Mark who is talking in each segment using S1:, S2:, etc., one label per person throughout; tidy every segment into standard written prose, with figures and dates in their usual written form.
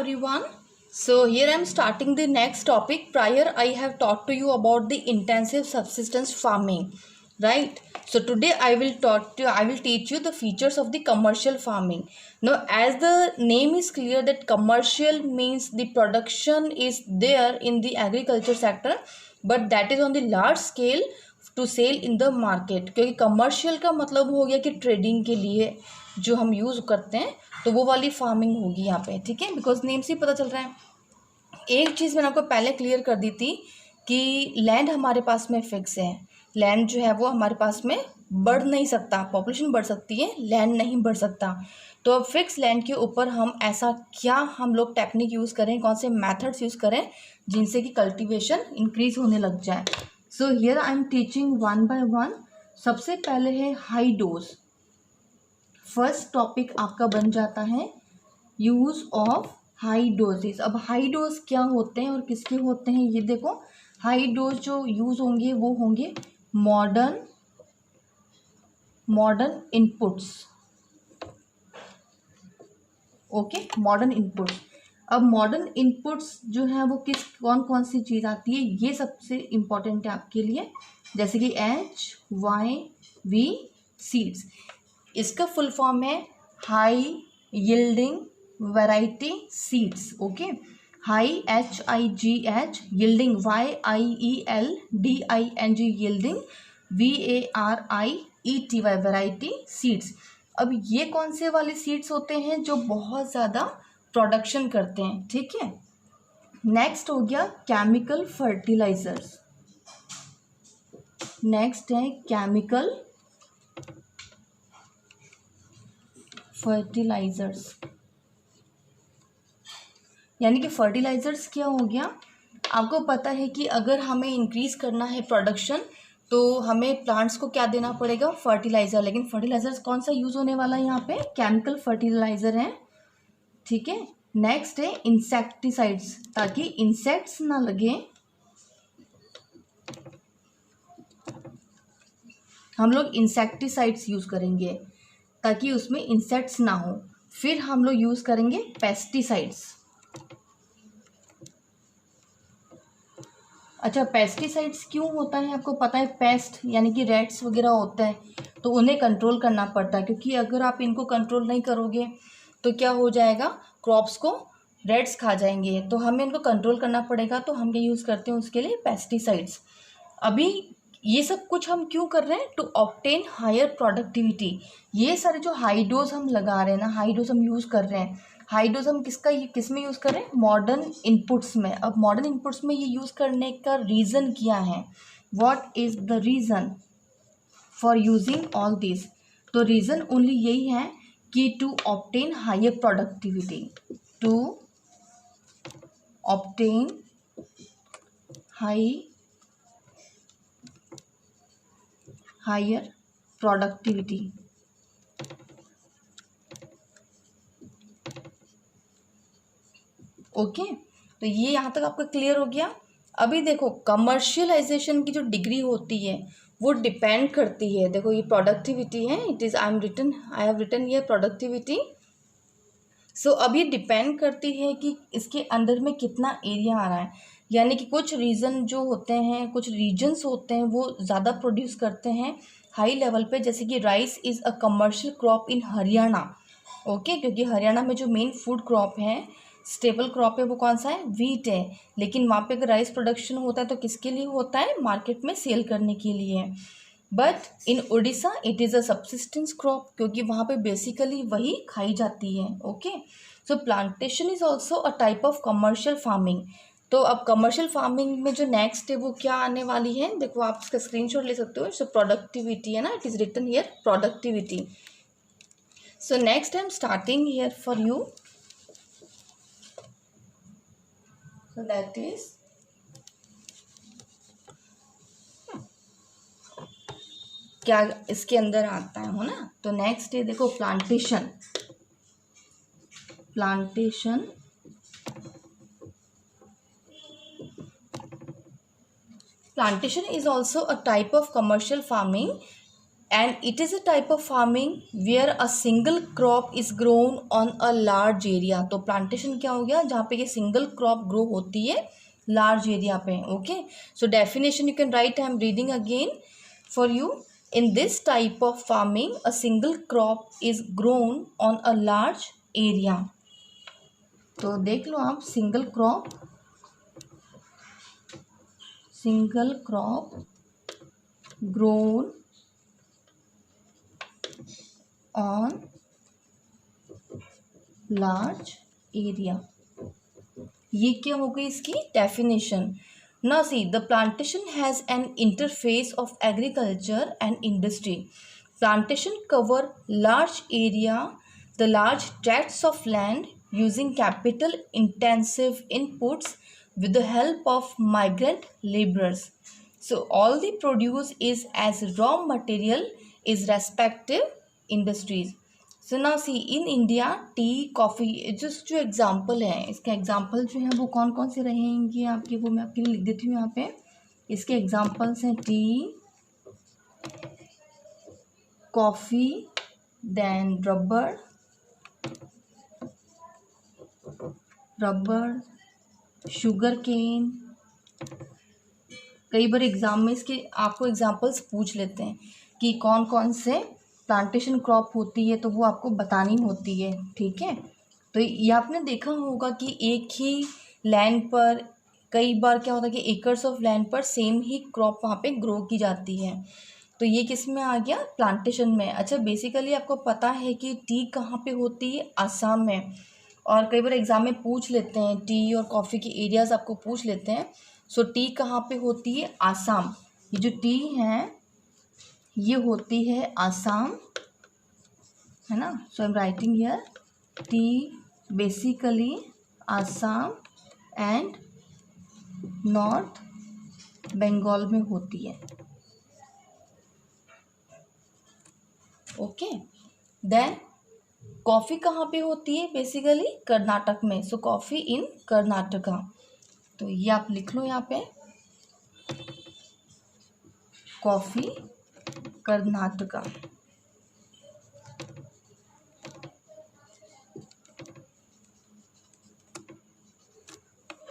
S1: everyone. So here I am starting the next topic. Prior I have taught to you about the intensive subsistence farming, right? So today I will teach you the features of the commercial farming. Now as the name is clear that commercial means the production is there in the agriculture sector, but that is on the large scale to sell in the market, क्योंकि commercial का मतलब हो गया कि trading के लिए जो हम यूज़ करते हैं, तो वो वाली फार्मिंग होगी यहाँ पे, ठीक है, बिकॉज नेम से ही पता चल रहा है। एक चीज़ मैंने आपको पहले क्लियर कर दी थी कि लैंड हमारे पास में फिक्स है, लैंड जो है वो हमारे पास में बढ़ नहीं सकता, पॉपुलेशन बढ़ सकती है, लैंड नहीं बढ़ सकता। तो अब फिक्स लैंड के ऊपर हम ऐसा क्या हम लोग टेक्निक यूज़ करें, कौन से मेथड्स यूज़ करें जिनसे कि कल्टीवेशन इंक्रीज होने लग जाए। So here I am teaching one by one. सबसे पहले है हाई डोज। फर्स्ट टॉपिक आपका बन जाता है यूज़ ऑफ हाई डोजेस। अब हाई डोज क्या होते हैं और किसके होते हैं, ये देखो। हाई डोज जो यूज़ होंगे वो होंगे modern inputs, okay, modern inputs. अब मॉडर्न इनपुट्स जो है वो कौन कौन सी चीज़ आती है, ये सबसे इम्पॉर्टेंट है आपके लिए, जैसे कि HYV सीड्स। इसका फुल फॉर्म है high yielding variety seeds, okay. High HIGH, yielding YIELDING, yielding VARIETY variety seeds. अब ये कौन से वाले सीड्स होते हैं जो बहुत ज़्यादा प्रोडक्शन करते हैं, ठीक है। नेक्स्ट हो गया केमिकल फर्टिलाइजर्स। नेक्स्ट है केमिकल फर्टिलाइजर्स, यानी कि फर्टिलाइजर्स क्या हो गया, आपको पता है कि अगर हमें इंक्रीज करना है प्रोडक्शन तो हमें प्लांट्स को क्या देना पड़ेगा, फर्टिलाइजर। लेकिन फर्टिलाइजर्स कौन सा यूज़ होने वाला है यहाँ पे, केमिकल फर्टिलाइजर है, ठीक है। नेक्स्ट है इंसेक्टिसाइड्स, ताकि इंसेक्ट्स ना लगे, हम लोग इंसेक्टिसाइड्स यूज़ करेंगे ताकि उसमें इंसेक्ट्स ना हो। फिर हम लोग यूज़ करेंगे पेस्टिसाइड्स। अच्छा, पेस्टिसाइड्स क्यों होता है, आपको पता है, पेस्ट यानी कि रेट्स वगैरह होता है तो उन्हें कंट्रोल करना पड़ता है, क्योंकि अगर आप इनको कंट्रोल नहीं करोगे तो क्या हो जाएगा, क्रॉप्स को रेट्स खा जाएंगे, तो हमें इनको कंट्रोल करना पड़ेगा। तो हम ये यूज़ करते हैं उसके लिए पेस्टिसाइड्स। अभी ये सब कुछ हम क्यों कर रहे हैं, टू ऑब्टेन हायर प्रोडक्टिविटी। ये सारे जो हाई डोज हम लगा रहे हैं ना, हाई डोज हम यूज़ कर रहे हैं, हाई डोज हम किस में यूज़ कर रहे हैं, मॉडर्न इनपुट्स में। अब मॉडर्न इनपुट्स में ये यूज़ करने का रीज़न क्या है, what is the reason for using all this. तो रीज़न ओनली यही है कि to obtain higher productivity, to obtain higher productivity. Okay, तो ये यहाँ तक आपका क्लियर हो गया। अभी देखो कमर्शियलाइजेशन की जो डिग्री होती है वो डिपेंड करती है, देखो ये प्रोडक्टिविटी है, it is I have written ये प्रोडक्टिविटी। सो अभी डिपेंड करती है कि इसके अंदर में कितना एरिया आ रहा है, यानी कि कुछ रीजन जो होते हैं, कुछ रीजन्स होते हैं वो ज़्यादा प्रोड्यूस करते हैं हाई लेवल पे, जैसे कि rice is a commercial crop in Haryana, okay, क्योंकि हरियाणा में जो मेन फूड क्रॉप है, स्टेबल क्रॉप है, वो कौन सा है, वीट है। लेकिन वहाँ पे अगर राइस प्रोडक्शन होता है तो किसके लिए होता है, मार्केट में सेल करने के लिए। But in Orissa it is a subsistence crop, क्योंकि वहाँ पे बेसिकली वही खाई जाती है, okay. So plantation is also a type of commercial farming. तो अब कमर्शियल फार्मिंग में जो नेक्स्ट है वो क्या आने वाली है, देखो आप इसका स्क्रीनशॉट ले सकते हो। सो प्रोडक्टिविटी है ना, it is written here productivity. So next I am starting here for you, so that is क्या इसके अंदर आता है, हो ना। तो नेक्स्ट है देखो plantation. Plantation is also a type of commercial farming and it is a type of farming where a single crop is grown on a large area. तो प्लांटेशन क्या हो गया, जहाँ पे ये सिंगल क्रॉप ग्रो होती है लार्ज एरिया पे. Okay, so definition you can write, I am reading again for you. In this type of farming, a single crop is grown on a large area. तो देख लो आप, single crop grown on large area. ये क्या हो गई इसकी definition. Now see, the plantation has an interface of agriculture and industry. Plantation cover large area, the large tracts of land using capital intensive inputs with the help of migrant laborers. So all the produce is as raw material is respective industries. So now see, in India tea coffee just जो example है, इसके example जो हैं वो कौन कौन से रहेंगे आपके, वो मैं आपके लिए लिख देती हूँ यहाँ पे. इसके एग्जांपल्स हैं tea, coffee, then rubber, sugarcane. कई बार एग्ज़ाम में इसके आपको एग्जांपल्स पूछ लेते हैं कि कौन कौन से प्लांटेशन क्रॉप होती है, तो वो आपको बतानी होती है. ठीक है, तो ये आपने देखा होगा कि एक ही लैंड पर कई बार क्या होता है कि एकर्स ऑफ लैंड पर सेम ही क्रॉप वहाँ पे ग्रो की जाती है. तो ये किस में आ गया, प्लांटेशन में. अच्छा, बेसिकली आपको पता है कि टी कहाँ पे होती है, आसाम में. और कई बार एग्ज़ाम में पूछ लेते हैं, टी और कॉफ़ी के एरियाज़ आपको पूछ लेते हैं. सो टी कहाँ पे होती है, आसाम. ये जो टी है ये होती है आसाम, है ना. So I am writing here tea basically Assam and north Bengal में होती है. ओके, देन कॉफ़ी कहाँ पे होती है, बेसिकली कर्नाटक में. So coffee in Karnataka. तो ये आप लिख लो यहाँ पे, coffee Karnataka.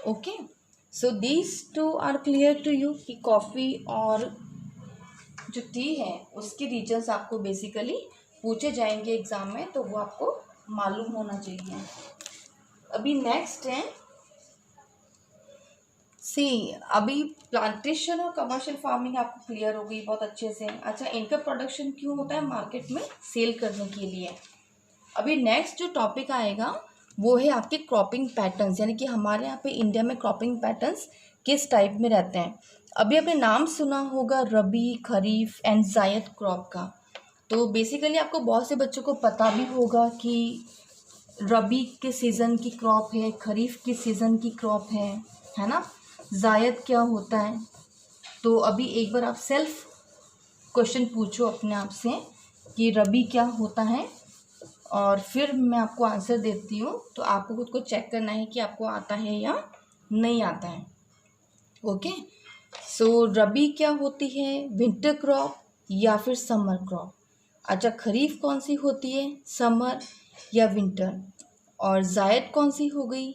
S1: Okay, so these two are clear to you कि कॉफ़ी और जो टी है उसके रीजन्स आपको बेसिकली पूछे जाएंगे एग्ज़ाम में, तो वो आपको मालूम होना चाहिए. अभी नेक्स्ट है सी, अभी प्लांटेशन और कमर्शियल फार्मिंग आपको क्लियर हो गई बहुत अच्छे से. अच्छा, इनका प्रोडक्शन क्यों होता है, मार्केट में सेल करने के लिए. अभी नेक्स्ट जो टॉपिक आएगा वो है आपके क्रॉपिंग पैटर्न्स, यानी कि हमारे यहाँ पे इंडिया में क्रॉपिंग पैटर्न्स किस टाइप में रहते हैं. अभी आपने नाम सुना होगा रबी, खरीफ एंड जायद क्रॉप का. तो बेसिकली आपको बहुत से बच्चों को पता भी होगा कि रबी के सीज़न की क्रॉप है, खरीफ के सीज़न की क्रॉप है ना. जायद क्या होता है, तो अभी एक बार आप सेल्फ क्वेश्चन पूछो अपने आप से कि रबी क्या होता है, और फिर मैं आपको आंसर देती हूँ. तो आपको खुद को चेक करना है कि आपको आता है या नहीं आता है. ओके, सो रबी क्या होती है, विंटर क्रॉप या फिर समर क्रॉप. अच्छा, खरीफ कौन सी होती है, समर या विंटर. और जायद कौन सी हो गई,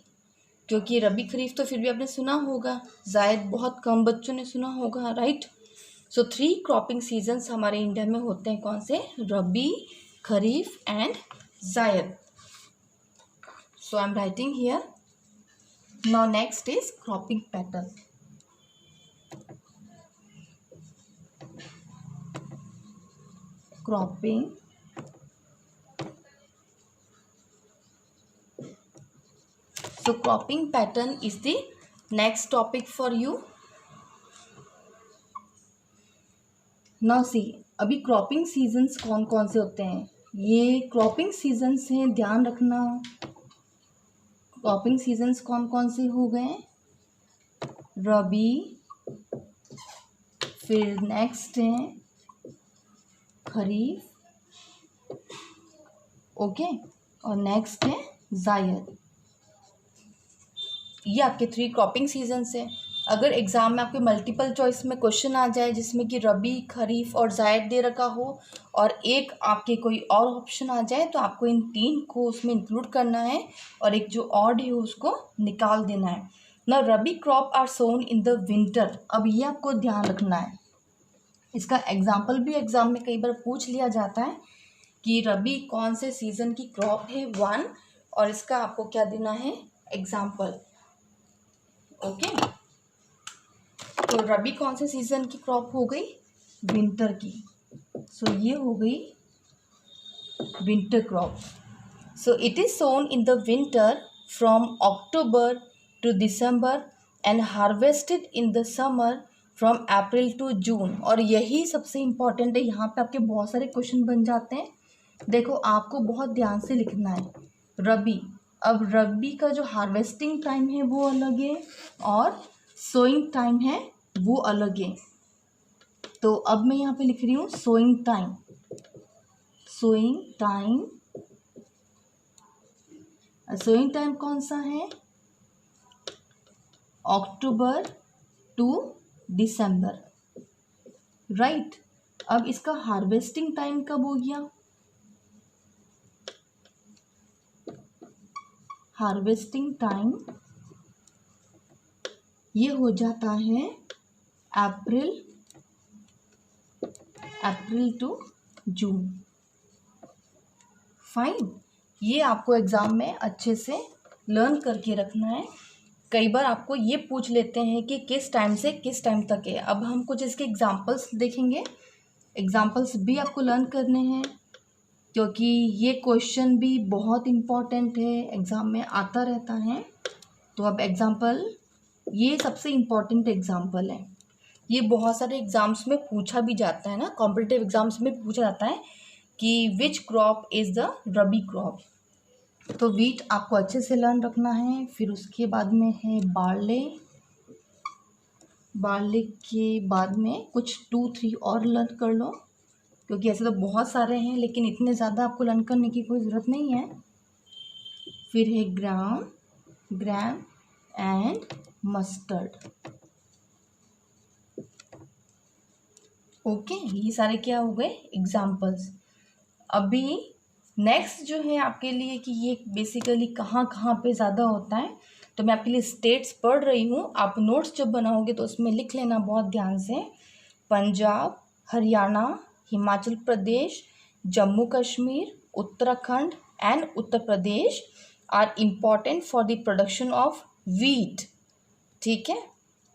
S1: क्योंकि रबी खरीफ तो फिर भी आपने सुना होगा, जायद बहुत कम बच्चों ने सुना होगा, राइट. सो 3 क्रॉपिंग सीजन्स हमारे इंडिया में होते हैं, कौन से, rabi, kharif and zaid. So I am writing here. Now next is cropping pattern. Cropping so cropping pattern is the next topic for you. now see, अभी क्रॉपिंग सीजन्स कौन कौन से होते हैं, ये क्रॉपिंग सीजन्स हैं, ध्यान रखना. क्रॉपिंग सीजन्स कौन कौन से हो गए, रबी, फिर नेक्स्ट है खरीफ, ओके, और नेक्स्ट है जायद. ये आपके 3 क्रॉपिंग सीजन्स हैं. अगर एग्ज़ाम में आपके मल्टीपल चॉइस में क्वेश्चन आ जाए जिसमें कि रबी, खरीफ और जायद दे रखा हो और एक आपके कोई और ऑप्शन आ जाए तो आपको इन 3 को उसमें इंक्लूड करना है और एक जो ऑड है उसको निकाल देना है ना। Rabi crop are sown in the winter, अब ये आपको ध्यान रखना है। इसका एग्जाम्पल भी एग्ज़ाम में कई बार पूछ लिया जाता है कि रबी कौन से सीज़न की क्रॉप है 1, और इसका आपको क्या देना है एग्जाम्पल। ओके, तो रबी कौन से सीज़न की क्रॉप हो गई, विंटर की। सो ये हो गई winter crop. So it is sown in the winter from October to December and harvested in the summer from April to June. और यही सबसे इम्पॉर्टेंट है, यहाँ पे आपके बहुत सारे क्वेश्चन बन जाते हैं। देखो आपको बहुत ध्यान से लिखना है रबी। अब रबी का जो हार्वेस्टिंग टाइम है वो अलग है और सोइंग टाइम है वो अलग है। तो अब मैं यहाँ पे लिख रही हूँ sowing time. Sowing time, sowing time कौन सा है, अक्टूबर टू दिसंबर, राइट। अब इसका हार्वेस्टिंग टाइम कब हो गया, हार्वेस्टिंग टाइम ये हो जाता है अप्रैल टू जून। फाइन, ये आपको एग्ज़ाम में अच्छे से लर्न करके रखना है। कई बार आपको ये पूछ लेते हैं कि किस टाइम से किस टाइम तक है। अब हम कुछ इसके एग्जांपल्स देखेंगे, एग्जांपल्स भी आपको लर्न करने हैं क्योंकि ये क्वेश्चन भी बहुत इम्पॉर्टेंट है, एग्ज़ाम में आता रहता है। तो अब एग्जांपल, ये सबसे इम्पॉर्टेंट एग्जांपल है। ये बहुत सारे एग्ज़ाम्स में पूछा भी जाता है ना, कॉम्पिटिटिव एग्ज़ाम्स में पूछा जाता है कि which crop is the rabi crop. तो वीट आपको अच्छे से लर्न रखना है। फिर उसके बाद में है बार्ले, बार्ले के बाद में कुछ 2-3 और लर्न कर लो क्योंकि ऐसे तो बहुत सारे हैं लेकिन इतने ज़्यादा आपको लर्न करने की कोई ज़रूरत नहीं है। फिर है ग्राम एंड मस्टर्ड। ओके, ये सारे क्या हो गए एग्जाम्पल्स। अभी नेक्स्ट जो है आपके लिए कि ये बेसिकली कहाँ कहाँ पे ज़्यादा होता है, तो मैं आपके लिए स्टेट्स पढ़ रही हूँ। आप नोट्स जब बनाओगे तो उसमें लिख लेना बहुत ध्यान से। Punjab, Haryana, Himachal Pradesh, Jammu Kashmir, Uttarakhand and Uttar Pradesh are important for the production of wheat. ठीक है,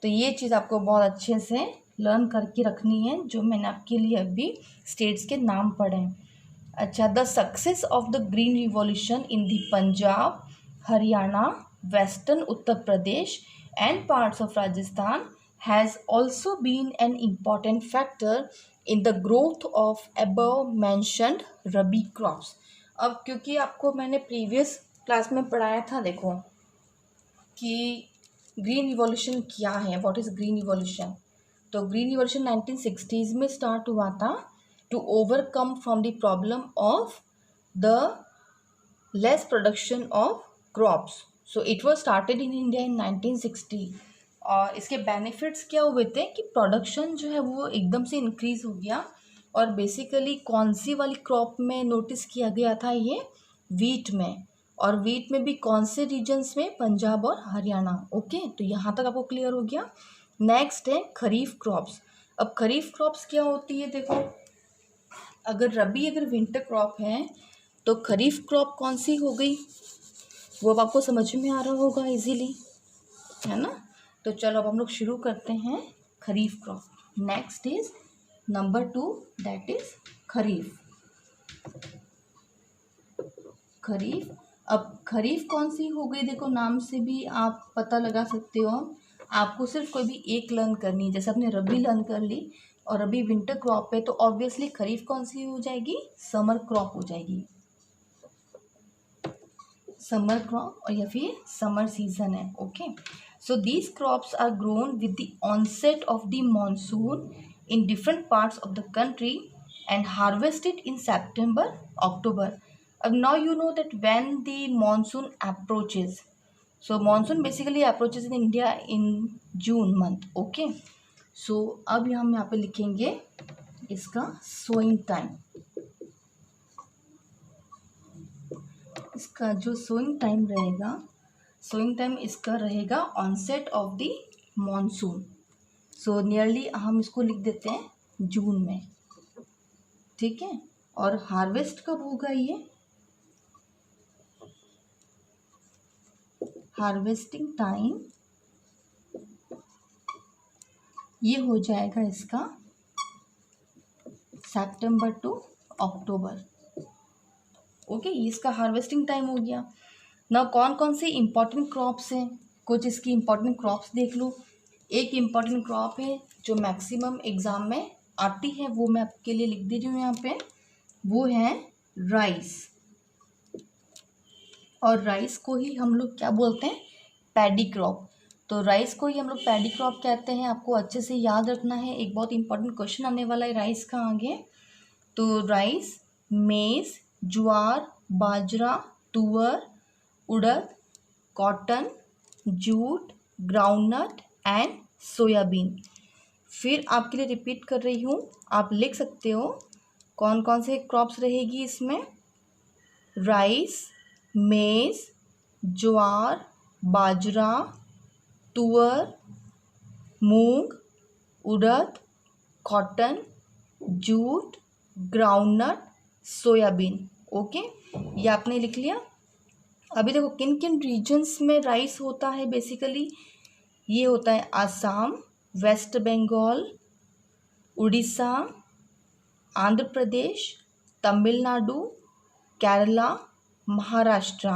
S1: तो ये चीज़ आपको बहुत अच्छे से लर्न करके रखनी है जो मैंने आपके लिए अभी स्टेट्स के नाम पढ़े हैं। अच्छा, the success of the green revolution in the Punjab, Haryana, western Uttar Pradesh and parts of Rajasthan has also been an important factor in the growth of above mentioned rabi crops. अब क्योंकि आपको मैंने प्रीवियस क्लास में पढ़ाया था, देखो कि ग्रीन रिवॉल्यूशन क्या है, व्हाट इज़ ग्रीन रिवॉल्यूशन। तो ग्रीन रिवॉल्यूशन 1960s में स्टार्ट हुआ था to overcome from the problem of the less production of crops. So it was started in India in 1960 और इसके बेनिफिट्स क्या हुए थे कि प्रोडक्शन जो है वो एकदम से इंक्रीज़ हो गया। और बेसिकली कौन सी वाली क्रॉप में नोटिस किया गया था, ये वीट में। और वीट में भी कौन से रीजन्स में, पंजाब और हरियाणा। ओके, तो यहाँ तक आपको क्लियर हो गया। नेक्स्ट है खरीफ क्रॉप्स। अब खरीफ क्रॉप्स क्या होती है, देखो अगर विंटर क्रॉप है तो खरीफ क्रॉप कौन सी हो गई वो अब आपको समझ में आ रहा होगा इजीली, है ना। तो चलो अब हम लोग शुरू करते हैं kharif crop. Next is number 2, that is kharif. अब खरीफ कौन सी हो गई, देखो नाम से भी आप पता लगा सकते हो। आपको सिर्फ कोई भी एक लर्न करनी है, जैसे आपने रबी लर्न कर ली और अभी विंटर क्रॉप है तो ऑब्वियसली खरीफ कौन सी हो जाएगी, समर क्रॉप हो जाएगी। समर क्रॉप और या फिर समर सीजन है। Okay, so these crops are grown with the onset of the monsoon in different parts of the country and harvested in September, October. अब now you know that when the monsoon approaches, so monsoon basically approaches in India in June month. Okay, so अब हम यहाँ पे लिखेंगे इसका sowing time. इसका जो sowing time रहेगा, सोइंग टाइम इसका रहेगा onset of the monsoon. So nearly हम इसको लिख देते हैं जून में. ठीक है, और हार्वेस्ट कब होगा ये? हार्वेस्टिंग टाइम ये हो जाएगा इसका सितंबर टू अक्टूबर. ओके, इसका हार्वेस्टिंग टाइम हो गया. ना कौन कौन से इम्पोर्टेंट क्रॉप्स हैं, कुछ इसकी इम्पोर्टेंट क्रॉप्स देख लो. एक इम्पॉर्टेंट क्रॉप है जो मैक्सिमम एग्ज़ाम में आती है, वो मैं आपके लिए लिख दे रही हूँ यहाँ पे. वो है राइस. और राइस को ही हम लोग क्या बोलते हैं? Paddy crop. तो राइस को ही हम लोग पैडी क्रॉप कहते हैं. आपको अच्छे से याद रखना है, एक बहुत इंपॉर्टेंट क्वेश्चन आने वाला है राइस का आगे. तो राइस, मेज, jowar, bajra, tur, urad, cotton, jute, groundnut and soybean. फिर आपके लिए रिपीट कर रही हूँ, आप लिख सकते हो कौन कौन से क्रॉप्स रहेगी इसमें. राइस, मेज, jowar, bajra, tur, moong, urad, cotton, jute, groundnut, soybean. Okay, ये आपने लिख लिया. अभी देखो किन किन रीजन्स में राइस होता है बेसिकली. ये होता है आसाम, वेस्ट बंगाल, उड़ीसा, आंध्र प्रदेश, तमिलनाडु, केरला, महाराष्ट्र.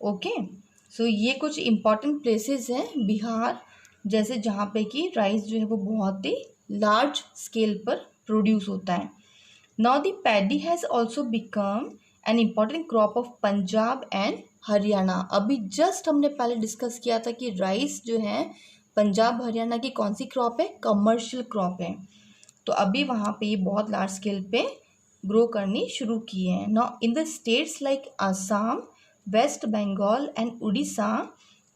S1: ओके, सो ये कुछ इम्पॉर्टेंट प्लेसेस हैं बिहार जैसे, जहाँ पे कि राइस जो है वो बहुत ही लार्ज स्केल पर प्रोड्यूस होता है. Now the paddy has also become an important crop of Punjab and Haryana. अभी जस्ट हमने पहले डिस्कस किया था कि राइस जो है पंजाब हरियाणा की कौन सी क्रॉप है? कमर्शियल क्रॉप है. तो अभी वहाँ पे ये बहुत लार्ज स्केल पे ग्रो करनी शुरू की है. Now in the states like Assam, West Bengal and Orissa,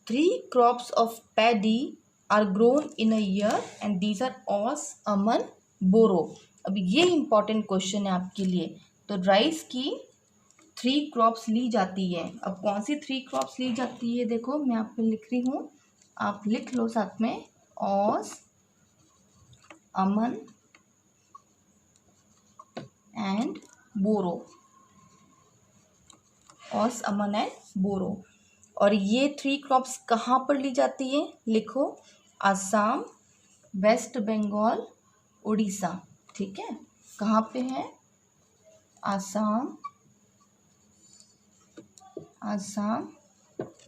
S1: 3 crops of paddy are grown in a year and these are ओस, अमन, बोरो. अब ये इंपॉर्टेंट क्वेश्चन है आपके लिए. तो राइस की 3 क्रॉप्स ली जाती है. अब कौन सी 3 क्रॉप्स ली जाती है? देखो मैं आप पे लिख रही हूँ, आप लिख लो साथ में. ओस, अमन एंड बोरो. ओस, अमन एंड बोरो. और ये 3 क्रॉप्स कहाँ पर ली जाती है? लिखो, आसाम, वेस्ट बंगाल, उड़ीसा. ठीक है, कहाँ पे है? Assam,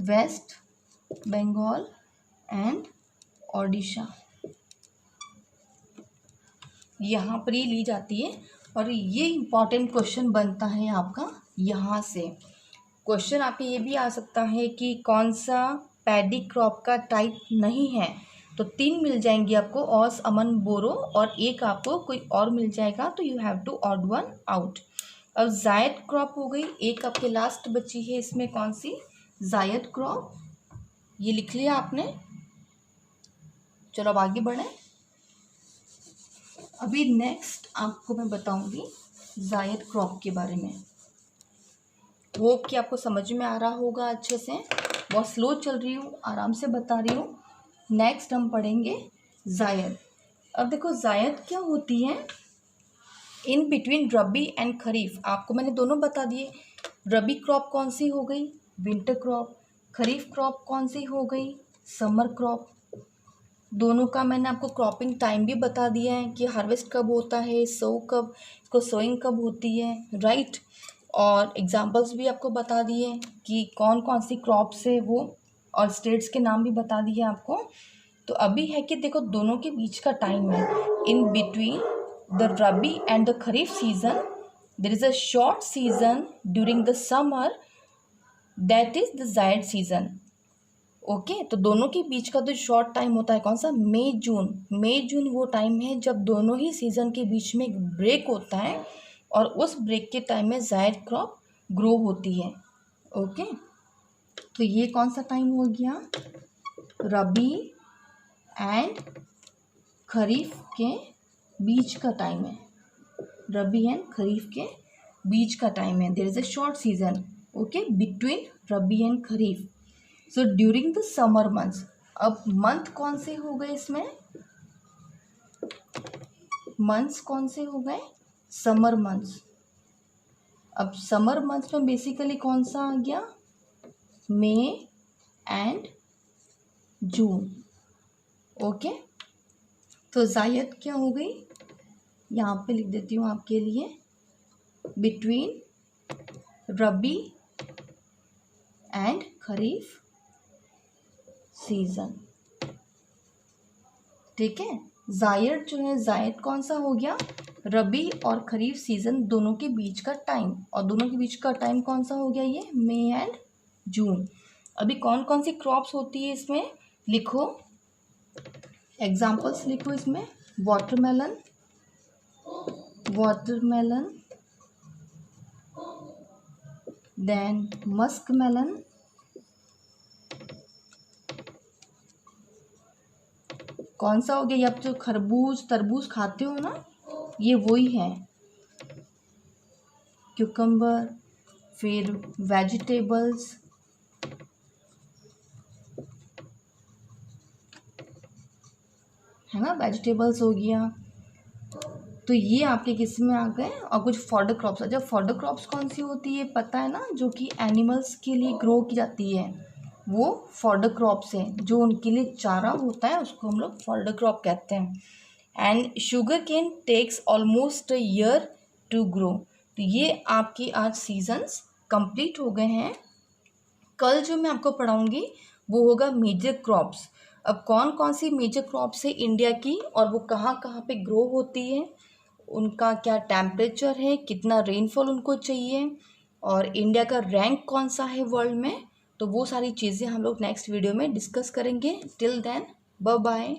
S1: West Bengal and Odisha. यहाँ पर ही ली जाती है. और ये इम्पॉर्टेंट क्वेश्चन बनता है आपका यहाँ से. क्वेश्चन आपके ये भी आ सकता है कि कौन सा पैडी क्रॉप का टाइप नहीं है. तो 3 मिल जाएंगी आपको, ओस, अमन, बोरो, और एक आपको कोई और मिल जाएगा. तो you have to odd one out. अब जायद क्रॉप हो गई, एक आपके लास्ट बची है. इसमें कौन सी? जायद क्रॉप. ये लिख लिया आपने. चलो अब आगे बढ़ें. अभी नेक्स्ट आपको मैं बताऊंगी जायद क्रॉप के बारे में. होप कि आपको समझ में आ रहा होगा अच्छे से. बहुत स्लो चल रही हूँ, आराम से बता रही हूँ. नेक्स्ट हम पढ़ेंगे जायद. अब देखो जायद क्या होती है? इन बिटवीन रबी एंड खरीफ. आपको मैंने दोनों बता दिए. रबी क्रॉप कौन सी हो गई? Winter crop. खरीफ क्रॉप कौन सी हो गई? Summer crop. दोनों का मैंने आपको क्रॉपिंग टाइम भी बता दिया है कि हार्वेस्ट कब होता है, इसको सोइंग कब होती है, राइट. और एग्जांपल्स भी आपको बता दिए कि कौन कौन सी क्रॉप्स है वो, और स्टेट्स के नाम भी बता दिए आपको. तो अभी है कि देखो दोनों के बीच का टाइम है. In between the rabi and the kharif season there is a short season during the summer, that is the zaid season. Okay, तो दोनों के बीच का जो शॉर्ट टाइम होता है कौन सा? मई जून वो टाइम है जब दोनों ही सीज़न के बीच में एक ब्रेक होता है, और उस ब्रेक के टाइम में जायद क्रॉप ग्रो होती है. ओके, तो ये कौन सा टाइम हो गया, रबी एंड खरीफ के बीच का टाइम है, रबी एंड खरीफ के बीच का टाइम है। There is a short season okay between rabi and kharif. So during the summer months, अब मंथ कौन से हो गए इसमें, मंथ्स कौन से हो गए, समर मंथ्स। अब समर मंथ्स में बेसिकली कौन सा आ गया, मई एंड जून ओके। तो जायद क्या हो गई, यहाँ पे लिख देती हूँ आपके लिए, between rabi and kharif season, ठीक है। जायद जो है, जायद कौन सा हो गया, रबी और खरीफ सीजन दोनों के बीच का टाइम, और दोनों के बीच का टाइम कौन सा हो गया, ये मई एंड जून। अभी कौन कौन सी क्रॉप्स होती है इसमें लिखो, एग्जाम्पल्स लिखो इसमें, watermelon, watermelon, then musk melon, कौन सा हो गया, ये आप जो खरबूज तरबूज खाते हो ना, ये वही है, क्यूकम्बर, फिर वेजिटेबल्स, है ना, वेजिटेबल्स हो गया। तो ये आपके किस में आ गए, और कुछ फॉडर क्रॉप्स। अच्छा, फॉडर क्रॉप्स कौन सी होती है पता है ना, जो कि एनिमल्स के लिए ग्रो की जाती है, वो फॉडर क्रॉप्स हैं, जो उनके लिए चारा होता है उसको हम लोग फॉडर क्रॉप कहते हैं। And sugar cane takes almost a year to grow. तो ये आपकी आज सीजन्स कंप्लीट हो गए हैं। कल जो मैं आपको पढ़ाऊँगी वो होगा मेजर क्रॉप्स। अब कौन कौन सी मेजर क्रॉप्स है इंडिया की, और वो कहाँ कहाँ पे ग्रो होती है, उनका क्या टेम्परेचर है, कितना रेनफॉल उनको चाहिए, और इंडिया का रैंक कौन सा है वर्ल्ड में। तो वो सारी चीज़ें हम लोग नेक्स्ट वीडियो में डिस्कस करेंगे। Till then bye bye.